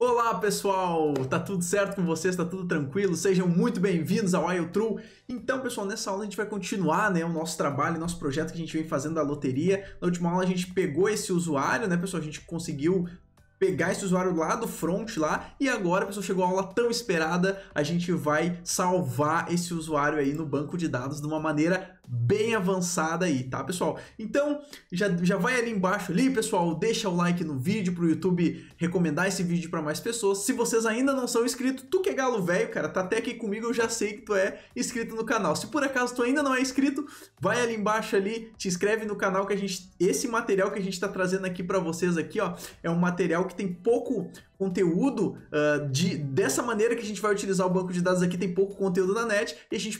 Olá pessoal, tá tudo certo com vocês? Tá tudo tranquilo? Sejam muito bem-vindos ao IoTrue. Então pessoal, nessa aula a gente vai continuar, o nosso trabalho, nosso projeto que a gente vem fazendo da loteria. Na última aula a gente pegou esse usuário, pessoal, a gente conseguiu pegar esse usuário lá do front lá, e agora, pessoal, chegou a aula tão esperada, a gente vai salvar esse usuário aí no banco de dados de uma maneira bem avançada aí, tá, pessoal? Então, já vai ali embaixo ali, pessoal, deixa o like no vídeo pro YouTube recomendar esse vídeo para mais pessoas. Se vocês ainda não são inscritos, tu que é galo velho, cara, tá até aqui comigo, eu já sei que tu é inscrito no canal. Se por acaso tu ainda não é inscrito, vai ali embaixo ali, te inscreve no canal que esse material que a gente tá trazendo aqui para vocês aqui, ó, é um material que tem pouco conteúdo dessa maneira que a gente vai utilizar o banco de dados aqui, tem pouco conteúdo na net, e a gente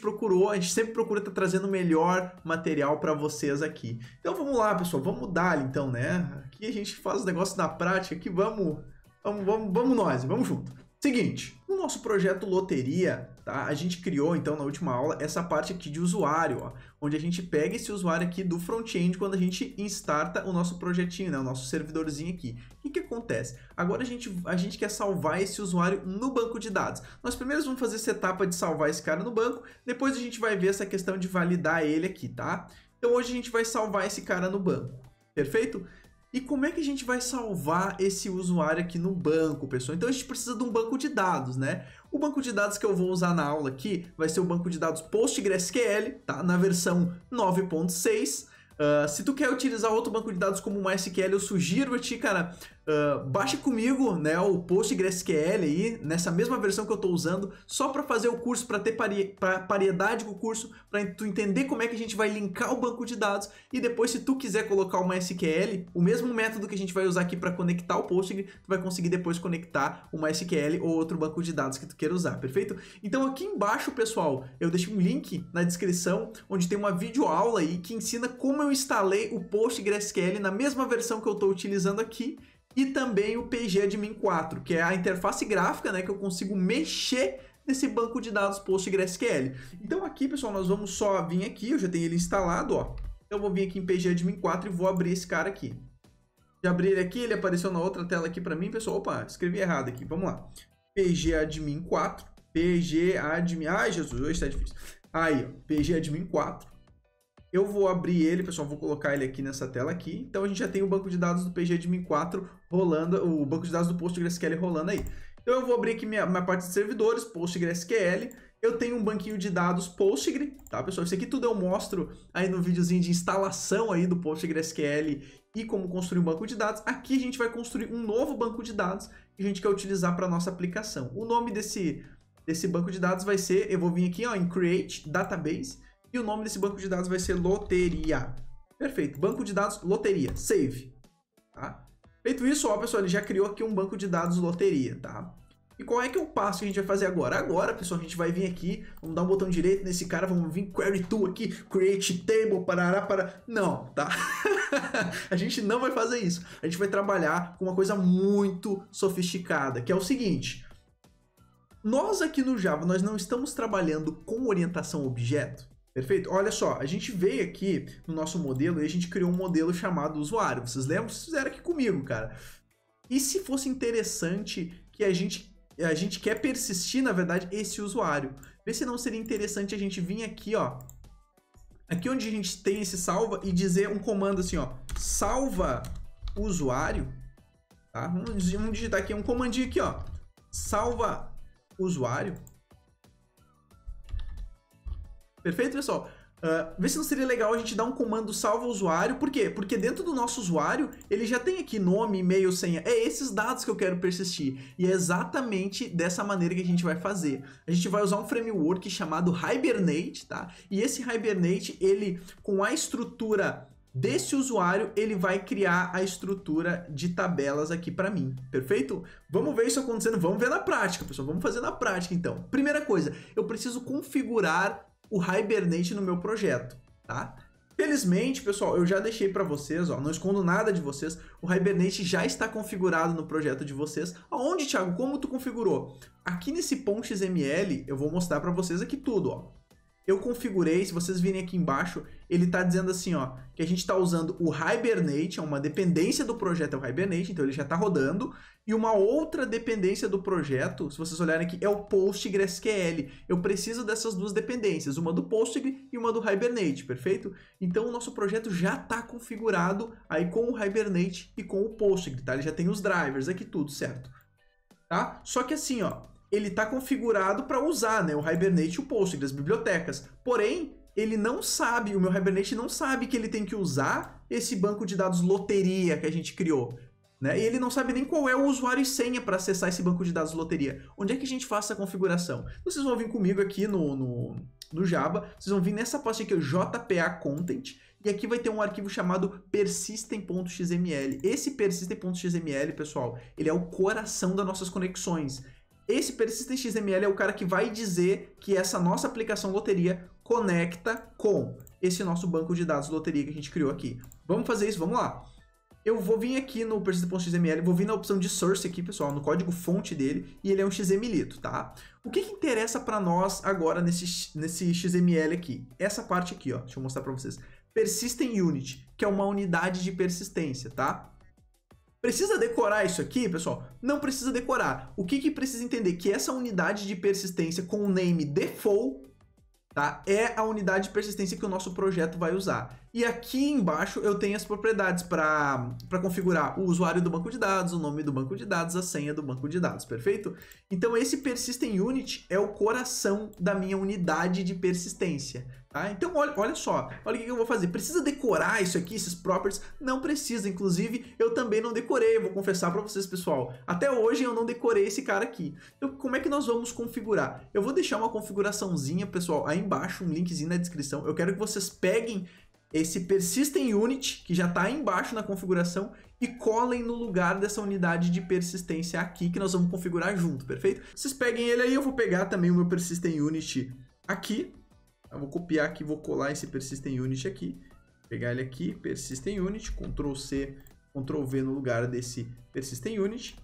sempre procura estar trazendo o melhor material para vocês aqui. Então vamos lá, pessoal, vamos dar então, Aqui a gente faz os negócios na prática, aqui vamos junto. Seguinte, no nosso projeto Loteria, tá? A gente criou, então, na última aula, essa parte aqui de usuário, ó, onde a gente pega esse usuário aqui do front-end quando a gente instarta o nosso projetinho, o nosso servidorzinho aqui. O que acontece? Agora a gente quer salvar esse usuário no banco de dados. Nós primeiro vamos fazer essa etapa de salvar esse cara no banco, depois a gente vai ver essa questão de validar ele aqui, tá? Então hoje a gente vai salvar esse cara no banco, perfeito? E como é que a gente vai salvar esse usuário aqui no banco, pessoal? Então a gente precisa de um banco de dados, O banco de dados que eu vou usar na aula aqui vai ser o banco de dados PostgreSQL, tá? Na versão 9.6. Se tu quer utilizar outro banco de dados como o MySQL, eu sugiro a ti, cara, baixe comigo, o PostgreSQL aí, nessa mesma versão que eu estou usando, só para fazer o curso, para ter paridade com o curso, para tu entender como é que a gente vai linkar o banco de dados, e depois, se tu quiser colocar o MySQL, o mesmo método que a gente vai usar aqui para conectar o Postgre, tu vai conseguir depois conectar o MySQL ou outro banco de dados que tu queira usar, perfeito? Então aqui embaixo, pessoal, eu deixei um link na descrição, onde tem uma videoaula aí que ensina como eu instalei o PostgreSQL na mesma versão que eu estou utilizando aqui, e também o PGAdmin 4, que é a interface gráfica, que eu consigo mexer nesse banco de dados PostgreSQL. Então aqui, pessoal, nós vamos só vir aqui, eu já tenho ele instalado, ó. Eu vou vir aqui em PGAdmin 4 e vou abrir esse cara aqui. Já abri ele aqui, ele apareceu na outra tela aqui para mim, pessoal. Opa, escrevi errado aqui, vamos lá. PGAdmin 4, PGAdmin... Ai, Jesus, hoje tá difícil. Aí, ó, PGAdmin 4. Eu vou abrir ele, pessoal, vou colocar ele aqui nessa tela aqui. Então a gente já tem o banco de dados do PGAdmin 4 rolando, o banco de dados do PostgreSQL rolando aí. Então eu vou abrir aqui minha parte de servidores, PostgreSQL. Eu tenho um banquinho de dados Postgre, tá, pessoal? Isso aqui tudo eu mostro aí no videozinho de instalação aí do PostgreSQL e como construir um banco de dados. Aqui a gente vai construir um novo banco de dados que a gente quer utilizar para nossa aplicação. O nome desse banco de dados vai ser, eu vou vir aqui, ó, em Create Database, e o nome desse banco de dados vai ser Loteria. Perfeito, banco de dados Loteria, Save. Tá? Feito isso, ó, pessoal, ele já criou aqui um banco de dados Loteria, tá? E qual é que é o passo que a gente vai fazer agora? Agora, pessoal, a gente vai vir aqui, vamos dar um botão direito nesse cara, vamos vir Query Tool aqui, Create Table, parará. Não, tá? A gente não vai fazer isso. A gente vai trabalhar com uma coisa muito sofisticada, que é o seguinte. Nós aqui no Java, nós não estamos trabalhando com orientação objeto. Perfeito? Olha só, a gente veio aqui no nosso modelo e a gente criou um modelo chamado usuário. Vocês lembram? Vocês fizeram aqui comigo, cara. E se fosse interessante que a gente quer persistir, na verdade, esse usuário? Vê se não seria interessante a gente vir aqui, ó. Aqui onde a gente tem esse salva e dizer um comando assim, ó. Salva usuário. Tá? Vamos digitar aqui um comandinho aqui, ó. Salva usuário. Perfeito, pessoal? Vê se não seria legal a gente dar um comando salva usuário. Por quê? Porque dentro do nosso usuário, ele já tem aqui nome, e-mail, senha. É esses dados que eu quero persistir. E é exatamente dessa maneira que a gente vai fazer. A gente vai usar um framework chamado Hibernate, tá? E esse Hibernate, ele, com a estrutura desse usuário, ele vai criar a estrutura de tabelas aqui para mim, perfeito? Vamos ver isso acontecendo, vamos ver na prática, pessoal. Vamos fazer na prática, então. Primeira coisa, eu preciso configurar o Hibernate no meu projeto, tá? Felizmente, pessoal, eu já deixei para vocês, ó, não escondo nada de vocês, o Hibernate já está configurado no projeto de vocês. Aonde, Thiago? Como tu configurou? Aqui nesse .xml, eu vou mostrar para vocês aqui tudo, ó. eu configurei, se vocês virem aqui embaixo, ele está dizendo assim, ó, que a gente está usando o Hibernate, é uma dependência do projeto, é o Hibernate, então ele já está rodando, e uma outra dependência do projeto, se vocês olharem aqui, é o PostgreSQL. Eu preciso dessas duas dependências, uma do Postgre e uma do Hibernate, perfeito? Então o nosso projeto já está configurado aí com o Hibernate e com o Postgre, tá? Ele já tem os drivers aqui, tudo certo, tá? Só que assim, ó, ele está configurado para usar, né, o Hibernate e o Postgre, as bibliotecas. Porém, ele não sabe, o meu Hibernate não sabe que ele tem que usar esse banco de dados loteria que a gente criou, né? E ele não sabe nem qual é o usuário e senha para acessar esse banco de dados loteria. Onde é que a gente faz essa configuração? Vocês vão vir comigo aqui no Java, vocês vão vir nessa pasta aqui, o JPA Content, e aqui vai ter um arquivo chamado persistem.xml. Esse persistem.xml, pessoal, ele é o coração das nossas conexões. Esse persistent.xml é o cara que vai dizer que essa nossa aplicação loteria conecta com esse nosso banco de dados loteria que a gente criou aqui. Vamos fazer isso, vamos lá. Eu vou vir aqui no persistent.xml, vou vir na opção de source aqui, pessoal, no código fonte dele, e ele é um XMLito, tá? O que interessa para nós agora nesse XML aqui? Essa parte aqui, ó, deixa eu mostrar para vocês. Persistent Unit, que é uma unidade de persistência, tá? Precisa decorar isso aqui, pessoal? Não precisa decorar. O que precisa entender? Que essa unidade de persistência com o name default, tá? É a unidade de persistência que o nosso projeto vai usar. E aqui embaixo eu tenho as propriedades para configurar o usuário do banco de dados, o nome do banco de dados, a senha do banco de dados, perfeito? Então esse Persistent Unit é o coração da minha unidade de persistência, tá? Então olha só, olha o que eu vou fazer. Precisa decorar isso aqui, esses properties? Não precisa, inclusive eu também não decorei, vou confessar para vocês, pessoal. Até hoje eu não decorei esse cara aqui. Então como é que nós vamos configurar? Eu vou deixar uma configuraçãozinha, pessoal, aí embaixo, um linkzinho na descrição. Eu quero que vocês peguem esse Persistent Unit, que já está aí embaixo na configuração, e colem no lugar dessa unidade de persistência aqui, que nós vamos configurar junto, perfeito? Vocês peguem ele aí, eu vou pegar também o meu Persistent Unit aqui. Eu vou copiar aqui, vou colar esse Persistent Unit aqui. Pegar ele aqui, Persistent Unit, Ctrl C, Ctrl V no lugar desse Persistent Unit.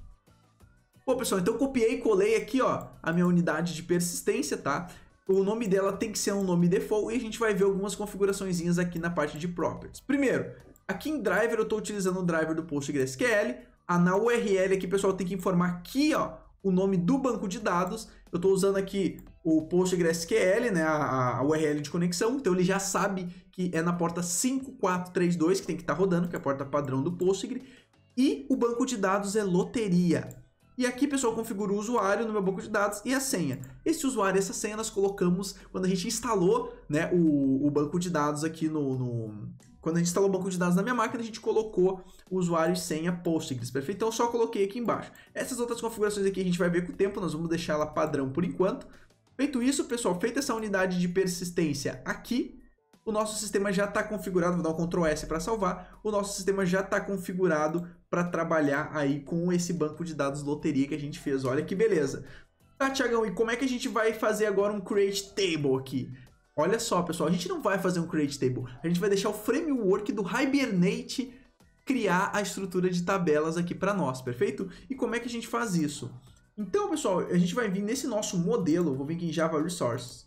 Bom, pessoal, então eu copiei e colei aqui, ó, a minha unidade de persistência, tá? O nome dela tem que ser um nome default e a gente vai ver algumas configuraçõezinhas aqui na parte de properties. Primeiro, aqui em driver eu estou utilizando o driver do PostgreSQL. Na URL aqui, pessoal, tem que informar aqui, ó, o nome do banco de dados. Eu estou usando aqui o PostgreSQL, né, a URL de conexão, então ele já sabe que é na porta 5432 que tem que estar rodando, que é a porta padrão do Postgre. E o banco de dados é loteria. E aqui, pessoal, eu configuro o usuário no meu banco de dados e a senha. Esse usuário e essa senha nós colocamos quando a gente instalou, né, o banco de dados aqui Quando a gente instalou o banco de dados na minha máquina, a gente colocou o usuário e senha Postgres, perfeito? Então eu só coloquei aqui embaixo. Essas outras configurações aqui a gente vai ver com o tempo, nós vamos deixar ela padrão por enquanto. Feito isso, pessoal, feita essa unidade de persistência aqui, o nosso sistema já está configurado, vou dar um Ctrl S para salvar, o nosso sistema já está configurado para trabalhar aí com esse banco de dados loteria que a gente fez. Olha que beleza. Tá, Thiagão, e como é que a gente vai fazer agora um Create Table aqui? Olha só, pessoal, a gente não vai fazer um Create Table, a gente vai deixar o framework do Hibernate criar a estrutura de tabelas aqui para nós, perfeito? E como é que a gente faz isso? Então, pessoal, a gente vai vir nesse nosso modelo, vou vir aqui em Java Resources,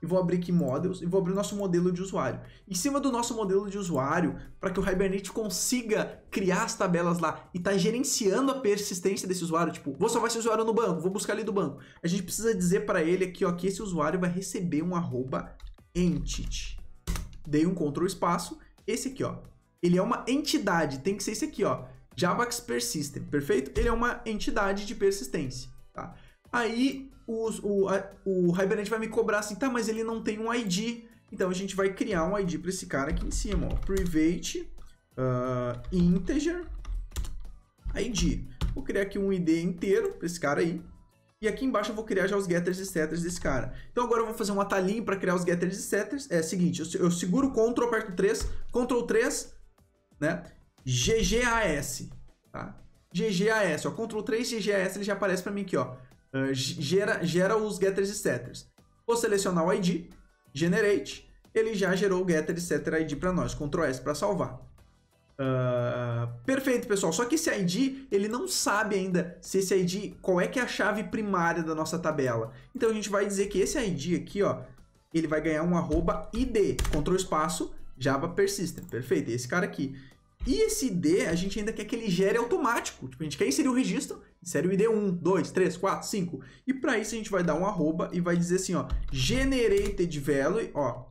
e vou abrir aqui Models, e vou abrir o nosso modelo de usuário. Em cima do nosso modelo de usuário, para que o Hibernate consiga criar as tabelas lá e tá gerenciando a persistência desse usuário, tipo, vou salvar esse usuário no banco, vou buscar ali do banco. A gente precisa dizer para ele aqui, ó, que esse usuário vai receber um @entity. Dei um Ctrl espaço, esse aqui, ó. Ele é uma entidade, tem que ser esse aqui, ó, Javax Persistent, perfeito? Ele é uma entidade de persistência, tá? Aí o Hibernate vai me cobrar assim, tá, mas ele não tem um ID. Então a gente vai criar um ID para esse cara aqui em cima, ó, private integer ID. Vou criar aqui um ID inteiro para esse cara aí. E aqui embaixo eu vou criar já os getters e setters desse cara. Então agora eu vou fazer um atalhinho para criar os getters e setters. É o seguinte, eu seguro o Ctrl, aperto 3, Ctrl 3, né? GGAS, tá? GGAS, ó, Ctrl 3, GGAS, ele já aparece para mim aqui, ó. Gera os getters e setters. Vou selecionar o ID, generate, ele já gerou o getter e setter ID para nós. Ctrl S para salvar. Perfeito, pessoal. Só que esse ID, ele não sabe ainda se esse ID, qual é que é a chave primária da nossa tabela. Então a gente vai dizer que esse ID aqui, ó, ele vai ganhar um arroba ID, Ctrl espaço, Java Persistent, perfeito, esse cara aqui. E esse ID, a gente ainda quer que ele gere automático, tipo, a gente quer inserir o registro, insere o ID 1, 2, 3, 4, 5, e para isso a gente vai dar um arroba e vai dizer assim, ó, generated value, ó,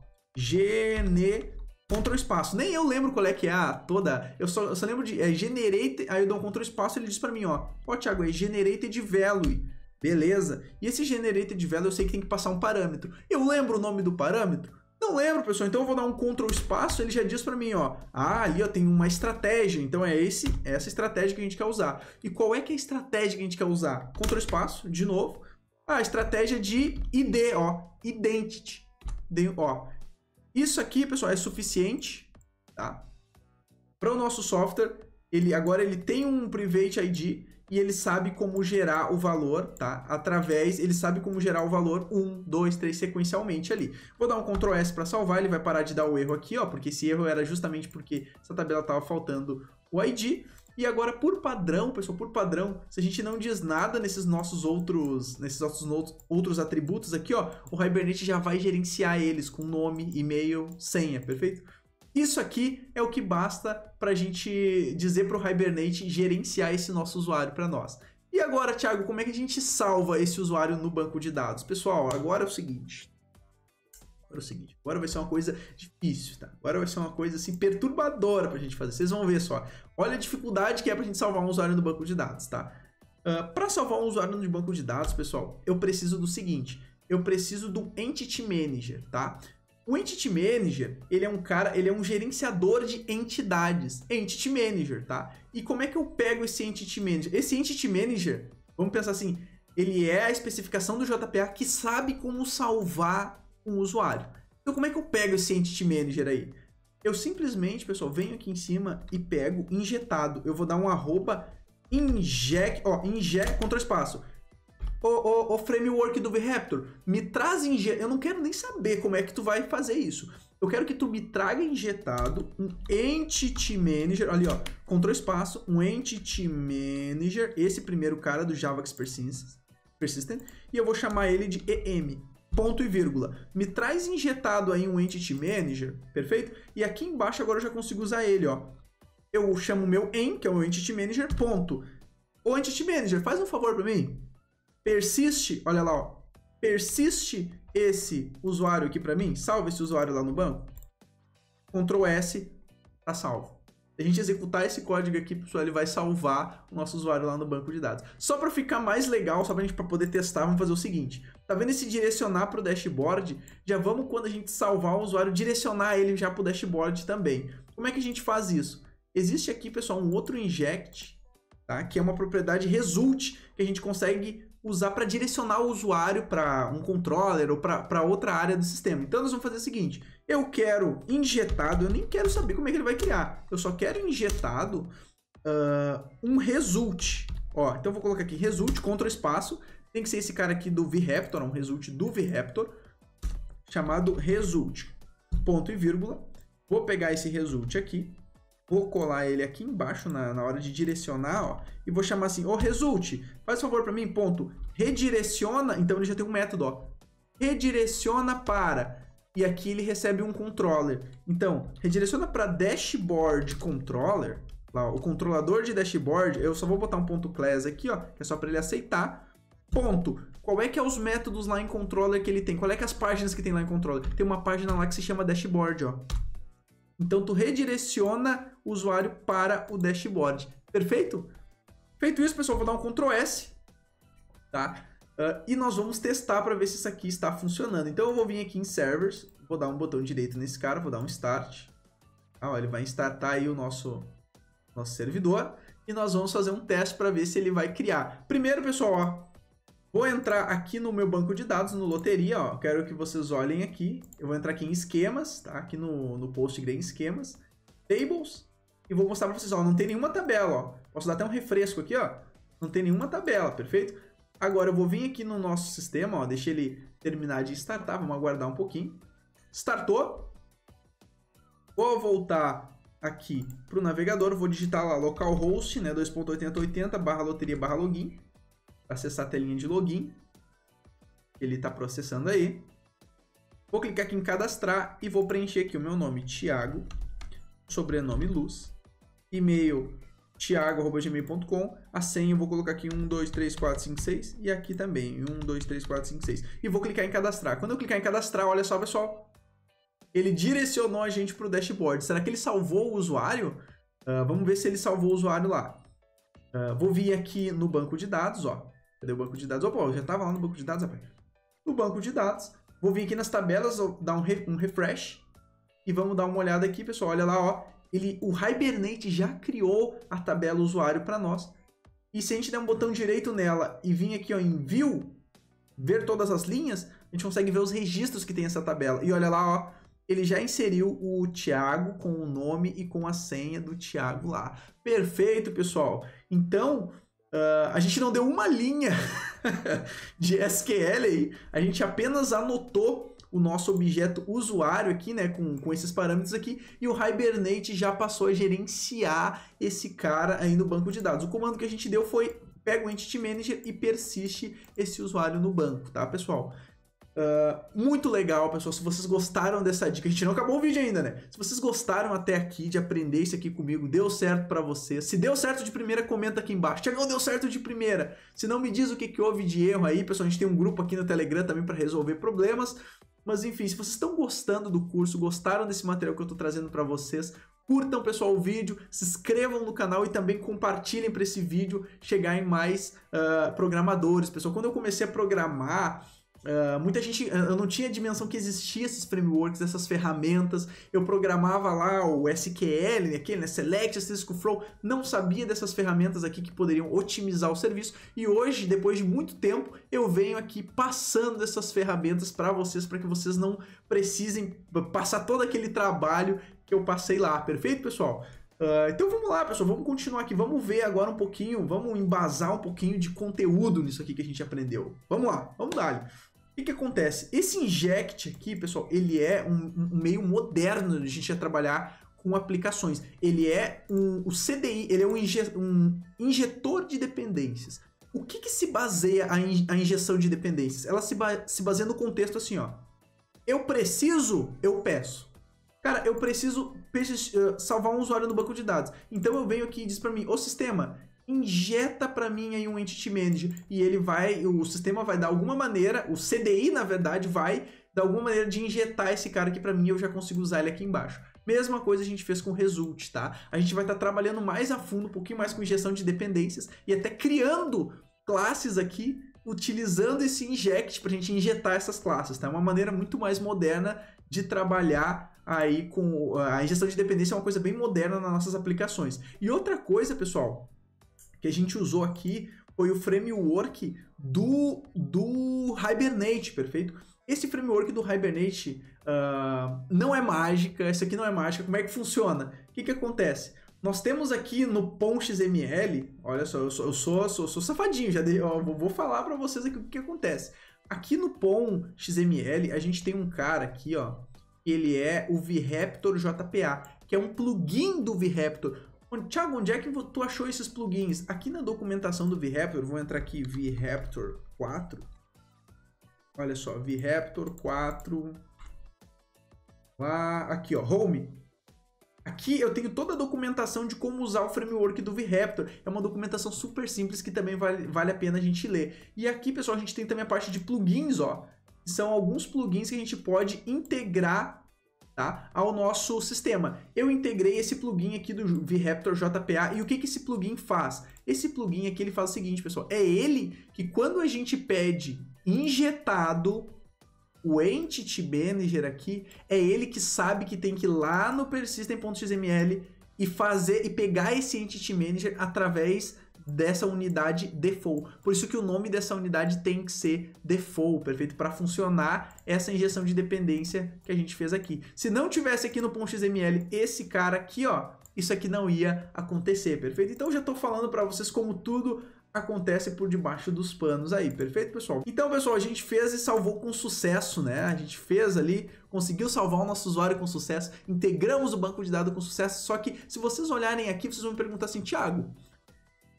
Ctrl espaço, nem eu lembro qual é que é a toda, eu só lembro de generated, aí eu dou um Ctrl espaço e ele diz para mim, ó, Thiago, é generated value, beleza, e esse generated value eu sei que tem que passar um parâmetro, eu lembro o nome do parâmetro? Não lembro, pessoal, então eu vou dar um Ctrl espaço, ele já diz para mim, ó, ali ó, tem uma estratégia, então é essa estratégia que a gente quer usar. E qual é que é a estratégia que a gente quer usar? Ctrl espaço, de novo, a estratégia de ID, ó, identity, ó. Isso aqui, pessoal, é suficiente, tá? Para o nosso software, agora ele tem um private ID e ele sabe como gerar o valor, tá? Ele sabe como gerar o valor 1, 2, 3 sequencialmente ali. Vou dar um Ctrl S para salvar, ele vai parar de dar o erro aqui, ó, porque esse erro era justamente porque essa tabela estava faltando o ID. E agora, por padrão, pessoal, por padrão, se a gente não diz nada nesses nossos outros atributos aqui, ó, o Hibernate já vai gerenciar eles com nome, e-mail, senha, perfeito? Isso aqui é o que basta para a gente dizer para o Hibernate gerenciar esse nosso usuário para nós. E agora, Thiago, como é que a gente salva esse usuário no banco de dados? Pessoal, agora é o seguinte. Agora vai ser uma coisa difícil, tá? Agora vai ser uma coisa assim perturbadora para a gente fazer. Vocês vão ver só. Olha a dificuldade que é para a gente salvar um usuário no banco de dados, tá? Para salvar um usuário no banco de dados, pessoal, eu preciso do seguinte. Eu preciso do Entity Manager, tá? O Entity Manager, ele é um gerenciador de entidades. Entity Manager, tá? E como é que eu pego esse Entity Manager? Esse Entity Manager, vamos pensar assim, ele é a especificação do JPA que sabe como salvar um usuário. Então, como é que eu pego esse Entity Manager aí? Eu simplesmente, pessoal, venho aqui em cima e pego injetado. Eu vou dar um arroba inject, Ctrl espaço. O framework do VRaptor, me traz eu não quero nem saber como é que tu vai fazer isso. Eu quero que tu me traga injetado um Entity Manager, ali ó, Ctrl espaço, um Entity Manager, esse primeiro cara do JavaX Persistent, e eu vou chamar ele de EM, ponto e vírgula. Me traz injetado aí um Entity Manager, perfeito? E aqui embaixo agora eu já consigo usar ele, ó. Eu chamo o meu EM, que é o Entity Manager, ponto. Ô Entity Manager, faz um favor para mim. Persiste, olha lá, ó, persiste esse usuário aqui para mim, salva esse usuário lá no banco, Ctrl S, tá salvo. Se a gente executar esse código aqui, pessoal, ele vai salvar o nosso usuário lá no banco de dados. Só para ficar mais legal, só para poder testar, vamos fazer o seguinte, tá vendo esse direcionar para o dashboard? Já vamos, quando a gente salvar o usuário, direcionar ele já para o dashboard também. Como é que a gente faz isso? Existe aqui, pessoal, um outro inject, tá? Que é uma propriedade result, que a gente consegue usar para direcionar o usuário para um controller ou para outra área do sistema. Então, nós vamos fazer o seguinte, eu quero injetado, eu nem quero saber como é que ele vai criar, eu só quero injetado um result. Ó, então, eu vou colocar aqui result, Ctrl espaço, tem que ser esse cara aqui do VRaptor, um result do VRaptor, chamado result, ponto e vírgula. Vou pegar esse result aqui, vou colar ele aqui embaixo na hora de direcionar, ó, e vou chamar assim, ô result, faz favor para mim, ponto, redireciona, então ele já tem um método, ó, redireciona para, e aqui ele recebe um controller. Então, redireciona para dashboard controller, lá, ó, o controlador de dashboard, eu só vou botar um ponto class aqui, ó, que é só para ele aceitar, ponto. Qual é que é os métodos lá em controller que ele tem? Qual é que é as páginas que tem lá em controller? Tem uma página lá que se chama dashboard, ó. Então, tu redireciona o usuário para o dashboard. Perfeito? Feito isso, pessoal, vou dar um Ctrl S, tá? E nós vamos testar para ver se isso aqui está funcionando. Então, eu vou vir aqui em Servers, vou dar um botão direito nesse cara, vou dar um Start. Ó, ele vai startar aí o nosso servidor. E nós vamos fazer um teste para ver se ele vai criar. Primeiro, pessoal, ó, vou entrar aqui no meu banco de dados, no Loteria, ó. Quero que vocês olhem aqui. Eu vou entrar aqui em esquemas, tá? Aqui no Postgre em esquemas. Tables. E vou mostrar para vocês, ó. Não tem nenhuma tabela, ó. Posso dar até um refresco aqui, ó. Não tem nenhuma tabela, perfeito? Agora eu vou vir aqui no nosso sistema, ó. Deixa ele terminar de startar. Vamos aguardar um pouquinho. Startou. Vou voltar aqui para o navegador. Vou digitar lá localhost, né? 2.8080 /loteria/login. Acessar a telinha de login. Ele está processando aí. Vou clicar aqui em cadastrar e vou preencher aqui o meu nome, Thiago, sobrenome Luz, e-mail thiago@gmail.com, a senha eu vou colocar aqui 1, 2, 3, 4, 5, 6 e aqui também 1, 2, 3, 4, 5, 6 e vou clicar em cadastrar. Quando eu clicar em cadastrar, olha só pessoal, ele direcionou a gente para o dashboard. Será que ele salvou o usuário? Vamos ver se ele salvou o usuário lá. Vou vir aqui no banco de dados, ó. Cadê o banco de dados? Opa, eu já estava lá no banco de dados, rapaz. No banco de dados, vou vir aqui nas tabelas, dar um refresh e vamos dar uma olhada aqui, pessoal. Olha lá, ó. O Hibernate já criou a tabela usuário para nós. E se a gente der um botão direito nela e vir aqui ó, em View, ver todas as linhas, a gente consegue ver os registros que tem essa tabela. E olha lá, ó, ele já inseriu o Thiago com o nome e com a senha do Thiago lá. Perfeito, pessoal. Então, a gente não deu uma linha de SQL aí, a gente apenas anotou o nosso objeto usuário aqui, né, com esses parâmetros aqui, e o Hibernate já passou a gerenciar esse cara aí no banco de dados. O comando que a gente deu foi pega o Entity Manager e persiste esse usuário no banco, tá, pessoal? Muito legal, pessoal. Se vocês gostaram dessa dica, a gente não acabou o vídeo ainda, né? Se vocês gostaram até aqui de aprender isso aqui comigo, deu certo pra vocês. Se deu certo de primeira, comenta aqui embaixo. Tiagão, deu certo de primeira. Se não, me diz o que houve de erro aí, pessoal. A gente tem um grupo aqui no Telegram também pra resolver problemas. Mas enfim, se vocês estão gostando do curso, gostaram desse material que eu tô trazendo pra vocês, curtam, pessoal, o vídeo, se inscrevam no canal e também compartilhem para esse vídeo chegar em mais programadores. Pessoal, quando eu comecei a programar, muita gente, eu não tinha dimensão que existia esses frameworks, essas ferramentas. Eu programava lá o SQL, aquele, né, Select, Statistical Flow, não sabia dessas ferramentas aqui que poderiam otimizar o serviço. E hoje, depois de muito tempo, eu venho aqui passando essas ferramentas para vocês, para que vocês não precisem passar todo aquele trabalho que eu passei lá. Perfeito, pessoal? Então vamos lá, pessoal, vamos continuar aqui, vamos ver agora um pouquinho, vamos embasar um pouquinho de conteúdo nisso aqui que a gente aprendeu. Vamos lá, vamos dar. O que acontece? Esse inject aqui, pessoal, ele é um meio moderno de a gente trabalhar com aplicações. Ele é o CDI, ele é um injetor de dependências. O que se baseia a injeção de dependências? Ela se baseia no contexto assim, ó. Eu preciso, eu peço. Cara, eu preciso salvar um usuário no banco de dados. Então eu venho aqui e diz para mim, ô sistema, injeta para mim aí um Entity Manager e o sistema vai dar alguma maneira, o CDI na verdade vai dar alguma maneira de injetar esse cara aqui para mim e eu já consigo usar ele aqui embaixo. Mesma coisa a gente fez com o Result, tá? A gente vai estar trabalhando mais a fundo, um pouquinho mais com injeção de dependências e até criando classes aqui, utilizando esse inject para a gente injetar essas classes, tá? É uma maneira muito mais moderna de trabalhar aí com a injeção de dependência, é uma coisa bem moderna nas nossas aplicações. E outra coisa, pessoal, que a gente usou aqui foi o framework do Hibernate, perfeito? Esse framework do Hibernate não é mágica, esse aqui não é mágica. Como é que funciona? O que acontece? Nós temos aqui no POM.xml, olha só, eu sou safadinho, já vou falar para vocês aqui o que acontece. Aqui no POM.xml a gente tem um cara aqui, ó, ele é o VRaptor JPA, que é um plugin do VRaptor. Thiago, onde é que tu achou esses plugins? Aqui na documentação do VRaptor, vou entrar aqui, VRaptor 4. Olha só, VRaptor 4. Lá, aqui, ó, Home. Aqui eu tenho toda a documentação de como usar o framework do VRaptor. É uma documentação super simples que também vale a pena a gente ler. E aqui, pessoal, a gente tem também a parte de plugins, ó. São alguns plugins que a gente pode integrar, tá, ao nosso sistema. Eu integrei esse plugin aqui do VRaptor JPA e o que esse plugin faz? Esse plugin aqui ele faz o seguinte, pessoal, é ele que quando a gente pede injetado o Entity Manager aqui, é ele que sabe que tem que ir lá no persistent.xml e pegar esse Entity Manager através dessa unidade default. Por isso que o nome dessa unidade tem que ser default, perfeito? Para funcionar essa injeção de dependência que a gente fez aqui. Se não tivesse aqui no .xml esse cara aqui, ó, isso aqui não ia acontecer, perfeito? Então eu já estou falando para vocês como tudo acontece por debaixo dos panos aí, perfeito, pessoal? Então, pessoal, a gente fez e salvou com sucesso, né? A gente fez ali, conseguiu salvar o nosso usuário com sucesso, integramos o banco de dados com sucesso, só que se vocês olharem aqui, vocês vão me perguntar assim, Thiago,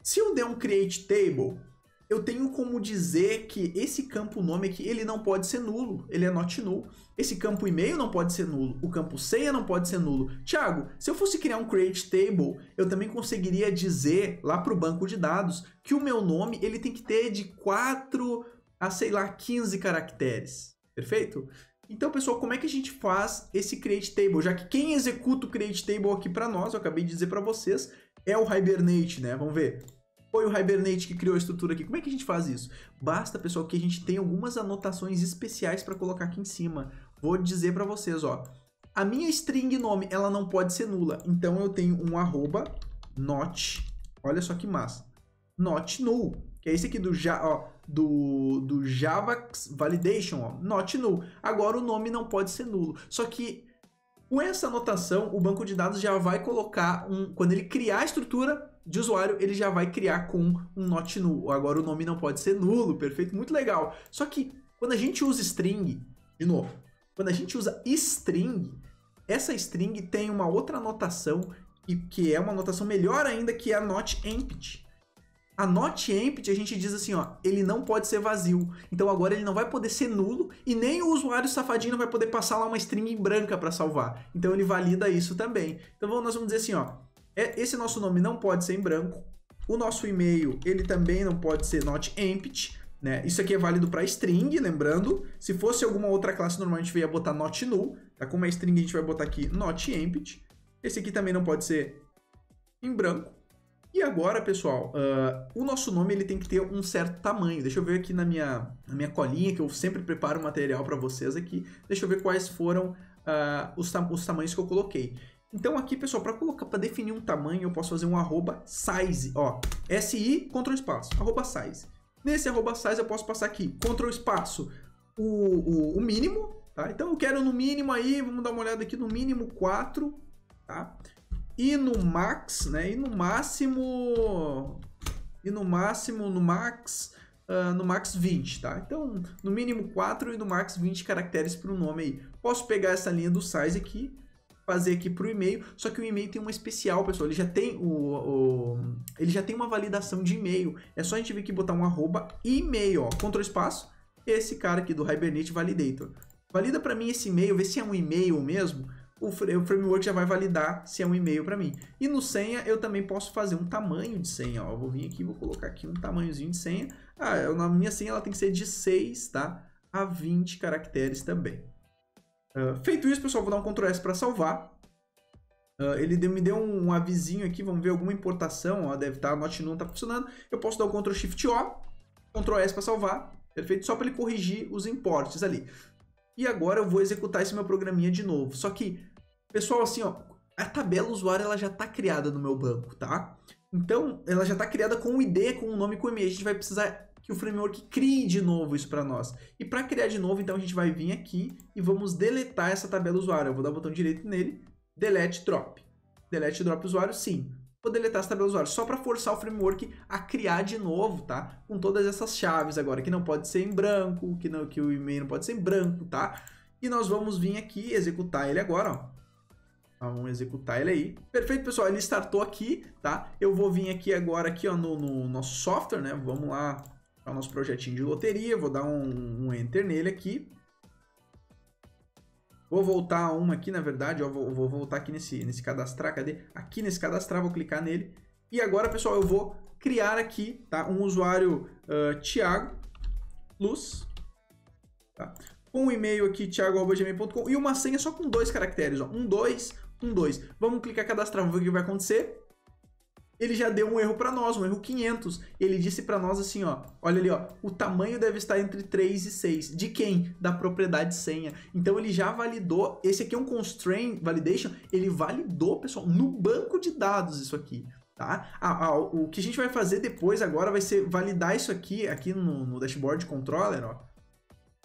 se eu der um create table, eu tenho como dizer que esse campo nome aqui, ele não pode ser nulo, ele é not null. Esse campo e-mail não pode ser nulo, o campo senha não pode ser nulo. Thiago, se eu fosse criar um create table, eu também conseguiria dizer lá para o banco de dados que o meu nome ele tem que ter de 4 a, sei lá, 15 caracteres. Perfeito? Então, pessoal, como é que a gente faz esse create table? Já que quem executa o create table aqui para nós, eu acabei de dizer para vocês, é o Hibernate, né? Vamos ver. Foi o Hibernate que criou a estrutura aqui. Como é que a gente faz isso? Basta, pessoal, que a gente tenha algumas anotações especiais para colocar aqui em cima. Vou dizer para vocês, ó. A minha string nome, ela não pode ser nula. Então, eu tenho um arroba not. Olha só que massa. Not null. Que é esse aqui do Java Validation, ó. Not null. Agora, o nome não pode ser nulo. Só que, com essa anotação, o banco de dados já vai colocar quando ele criar a estrutura de usuário, ele já vai criar com um not null. Agora o nome não pode ser nulo, perfeito? Muito legal. Só que quando a gente usa string, de novo, quando a gente usa string, essa string tem uma outra anotação, que é uma anotação melhor ainda, que é a not empty. A not empty, a gente diz assim, ó, ele não pode ser vazio. Então agora ele não vai poder ser nulo e nem o usuário safadinho não vai poder passar lá uma string em branca para salvar. Então ele valida isso também. Então nós vamos dizer assim, ó, esse nosso nome não pode ser em branco. O nosso e-mail, ele também não pode ser not empty, né? Isso aqui é válido para string, lembrando. Se fosse alguma outra classe, normalmente a gente ia botar not null. Tá? Como é string, a gente vai botar aqui not empty. Esse aqui também não pode ser em branco. E agora, pessoal, o nosso nome ele tem que ter um certo tamanho. Deixa eu ver aqui na minha colinha, que eu sempre preparo material para vocês aqui. Deixa eu ver quais foram os tamanhos que eu coloquei. Então aqui, pessoal, para definir um tamanho, eu posso fazer um arroba size, ó, SI, Ctrl espaço, arroba size. Nesse arroba size eu posso passar aqui, Ctrl espaço, o mínimo, tá? Então eu quero no mínimo aí, vamos dar uma olhada aqui, no mínimo 4, tá? E no max, né? E no max 20, tá? Então, no mínimo 4 e no max 20 caracteres para o nome aí. Posso pegar essa linha do size aqui, fazer aqui para o e-mail, só que o e-mail tem uma especial, pessoal, ele já tem ele já tem uma validação de e-mail. É só a gente vir aqui botar um arroba e-mail, ó, Ctrl espaço, esse cara aqui do Hibernate Validator. Valida para mim esse e-mail, vê se é um e-mail mesmo. O framework já vai validar se é um e-mail para mim. E no senha eu também posso fazer um tamanho de senha, ó. Eu vou vir aqui, vou colocar aqui um tamanhozinho de senha. Na minha senha ela tem que ser de 6, tá? A 20 caracteres também. Feito isso, pessoal, vou dar um Ctrl S para salvar. Ele me deu um avisinho aqui, vamos ver alguma importação, ó, deve estar, a not não está funcionando. Eu posso dar o Ctrl Shift O, Ctrl S para salvar, perfeito? Só para ele corrigir os importes ali. E agora eu vou executar esse meu programinha de novo. Só que, pessoal, assim, ó, a tabela usuário ela já está criada no meu banco, tá? Então, ela já está criada com o ID, com o nome e com o e-mail. A gente vai precisar que o framework crie de novo isso para nós. E para criar de novo, então, a gente vai vir aqui e vamos deletar essa tabela usuário. Eu vou dar o botão direito nele, delete drop. Delete drop usuário, sim. Vou deletar essa tabela usuário só para forçar o framework a criar de novo, tá? Com todas essas chaves agora, que não pode ser em branco, que o e-mail não pode ser em branco, tá? E nós vamos vir aqui executar ele agora, ó. Vamos executar ele aí. Perfeito, pessoal, ele startou aqui, tá? Eu vou vir aqui agora aqui, ó, no nosso software, né? Vamos lá para o nosso projetinho de loteria, vou dar um enter nele aqui. Vou voltar uma aqui, na verdade, ó, vou voltar aqui nesse cadastrar, cadê? Aqui nesse cadastrar, vou clicar nele. E agora, pessoal, eu vou criar aqui, tá? Um usuário Thiago Luz, tá? Com o e-mail aqui, thiago@gmail.com e uma senha só com 2 caracteres, ó. 1, 2, 1, 2. Vamos clicar em cadastrar, vamos ver o que vai acontecer. Ele já deu um erro para nós, um erro 500. Ele disse para nós assim, ó, olha ali, ó, o tamanho deve estar entre 3 e 6. De quem? Da propriedade senha. Então ele já validou, esse aqui é um constraint validation, ele validou, pessoal, no banco de dados isso aqui, tá? O que a gente vai fazer depois agora vai ser validar isso aqui no dashboard controller, ó,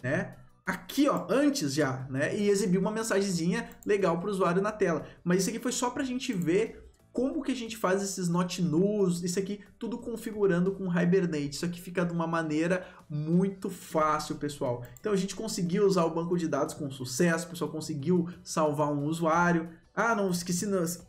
né? Aqui, ó, antes já, né? E exibir uma mensagenzinha legal para o usuário na tela. Mas isso aqui foi só para a gente ver como que a gente faz esses not nulls, isso aqui tudo configurando com Hibernate. Isso aqui fica de uma maneira muito fácil, pessoal. Então a gente conseguiu usar o banco de dados com sucesso, o pessoal conseguiu salvar um usuário. Ah, não esqueci,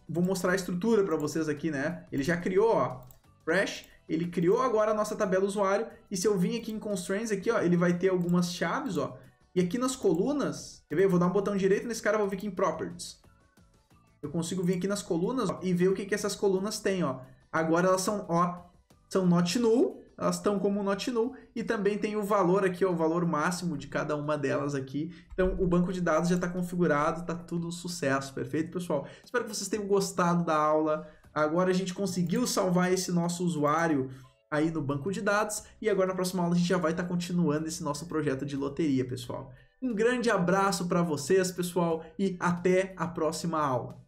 vou mostrar a estrutura para vocês aqui, né? Ele já criou, ó, fresh, ele criou agora a nossa tabela usuário, e se eu vim aqui em Constraints, aqui, ó, ele vai ter algumas chaves, ó, e aqui nas colunas, quer ver? Eu vou dar um botão direito nesse cara, vou vir aqui em Properties. Eu consigo vir aqui nas colunas, ó, e ver o que, que essas colunas têm, ó. Agora elas são, ó, são not null, elas estão como not null, e também tem o valor aqui, ó, o valor máximo de cada uma delas aqui. Então, o banco de dados já está configurado, está tudo sucesso, perfeito, pessoal? Espero que vocês tenham gostado da aula. Agora a gente conseguiu salvar esse nosso usuário aí no banco de dados, e agora na próxima aula a gente já vai estar continuando esse nosso projeto de loteria, pessoal. Um grande abraço para vocês, pessoal, e até a próxima aula.